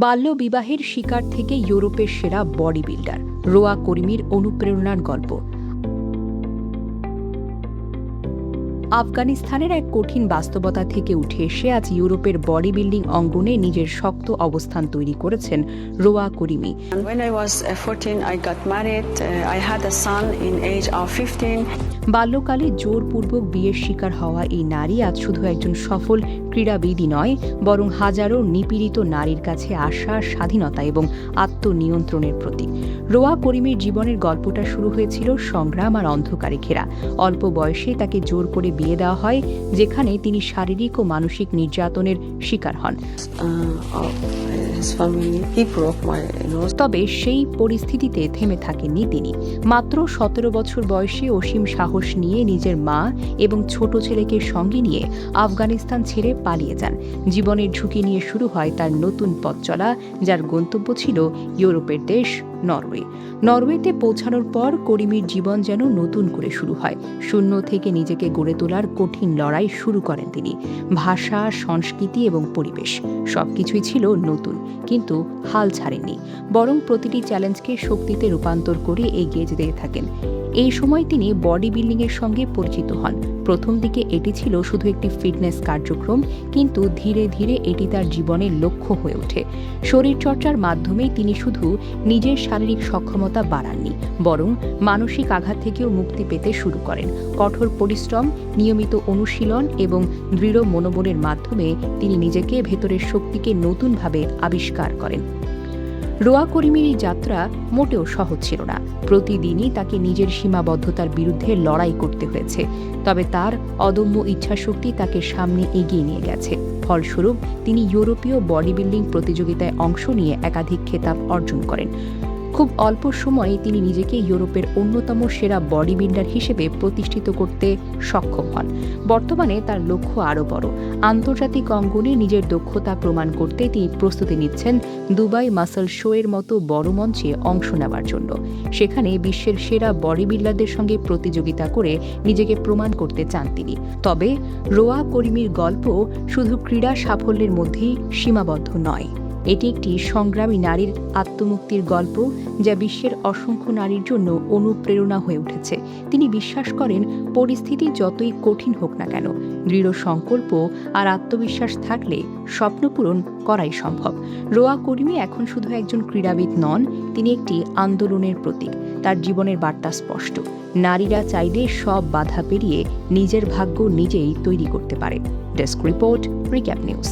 বাল্যবিবাহের শিকার থেকে ইউরোপের সেরা বডি বিল্ডার রোয়া করিমির অনুপ্রেরণার গল্প। আফগানিস্তানের এক কঠিন বাস্তবতা থেকে উঠে এসে আজ ইউরোপের বডি বিল্ডিং অঙ্গনে নিজের শক্ত অবস্থান তৈরি করেছেন রোয়া করিমি। বাল্যকালে জোরপূর্বক বিয়ের শিকার হওয়া এই নারী আজ শুধু একজন সফল ক্রীড়াবিদই নয়, বরং হাজারো নিপীড়িত নারীর কাছে আশা, স্বাধীনতা এবং আত্মনিয়ন্ত্রণের প্রতীক। রোয়া করিমির জীবনের গল্পটা শুরু হয়েছিল সংগ্রাম আর অন্ধকারে ঘেরা। অল্প বয়সে তাকে জোর করে বিয়ে দেওয়া হয়, যেখানে তিনি শারীরিক ও মানসিক নির্যাতনের শিকার হন। তবে সেই পরিস্থিতিতে থেমে থাকেননি তিনি। মাত্র ১৭ বছর বয়সে অসীম সাহস নিয়ে নিজের মা এবং ছোট ছেলেকে সঙ্গে নিয়ে আফগানিস্তান ছেড়ে পালিয়ে যান। জীবনের ঝুঁকি নিয়ে শুরু হয় তার নতুন পথ চলা, যার গন্তব্য ছিল ইউরোপের দেশ নরওয়ে। নরওয়েতে পৌঁছানোর পর করিমির জীবন যেন নতুন করে শুরু হয়। শূন্য থেকে নিজেকে গড়ে তোলার কঠিন লড়াই শুরু করেন তিনি। ভাষা, সংস্কৃতি এবং পরিবেশ সবকিছুই ছিল নতুন, কিন্তু হাল ছাড়েননি, বরং প্রতিটি চ্যালেঞ্জকে শক্তিতে রূপান্তর করে এগিয়ে যেতে থাকেন। এই সময় তিনি বডি বিল্ডিংয়ের সঙ্গে পরিচিত হন। প্রথম দিকে এটি ছিল শুধু একটি ফিটনেস কার্যক্রম, কিন্তু ধীরে ধীরে এটি তার জীবনের লক্ষ্য হয়ে ওঠে। শরীরচর্চার মাধ্যমে তিনি শুধু নিজের শারীরিক সক্ষমতা বাড়াননি, বরং মানসিক আঘাত থেকেও মুক্তি পেতে শুরু করেন। কঠোর পরিশ্রম, নিয়মিত অনুশীলন এবং দৃঢ় মনোবলের মাধ্যমে তিনি নিজেকে ভেতরের শক্তিকে নতুনভাবে আবিষ্কার করেন। রোয়া করিমির এই যাত্রা মোটেও সহজ ছিল না। প্রতিদিনই তাকে নিজের সীমাবদ্ধতার বিরুদ্ধে লড়াই করতে হয়েছে, তবে তার অদম্য ইচ্ছাশক্তি তাকে সামনে এগিয়ে নিয়ে গেছে। ফলস্বরূপ তিনি ইউরোপীয় বডি বিল্ডিং প্রতিযোগিতায় অংশ নিয়ে একাধিক খেতাব অর্জন করেন। খুব অল্প সময়ে তিনি নিজেকে ইউরোপের অন্যতম সেরা বডি বিল্ডার হিসেবে প্রতিষ্ঠিত করতে সক্ষম হন। বর্তমানে তার লক্ষ্য আরও বড়। আন্তর্জাতিক অঙ্গনে নিজের দক্ষতা প্রমাণ করতে তিনি প্রস্তুতি নিচ্ছেন দুবাই মাসল শো এর মতো বড় মঞ্চে অংশ নেওয়ার জন্য। সেখানে বিশ্বের সেরা বডি বিল্ডারদের সঙ্গে প্রতিযোগিতা করে নিজেকে প্রমাণ করতে চান তিনি। তবে রোয়া করিমির গল্প শুধু ক্রীড়া সাফল্যের মধ্যেই সীমাবদ্ধ নয়। এটি একটি সংগ্রামী নারীর আত্মমুক্তির গল্প, যা বিশ্বের অসংখ্য নারীর জন্য অনুপ্রেরণা হয়ে উঠেছে। তিনি বিশ্বাস করেন, পরিস্থিতি যতই কঠিন হোক না কেন, দৃঢ় সংকল্প আর আত্মবিশ্বাস থাকলে স্বপ্ন পূরণ করাই সম্ভব। রোয়া করিমি এখন শুধু একজন ক্রীড়াবিদ নন, তিনি একটি আন্দোলনের প্রতীক। তার জীবনের বার্তা স্পষ্ট: নারীরা চাইলে সব বাধা পেরিয়ে নিজের ভাগ্য নিজেই তৈরি করতে পারে। Desk report, recap news.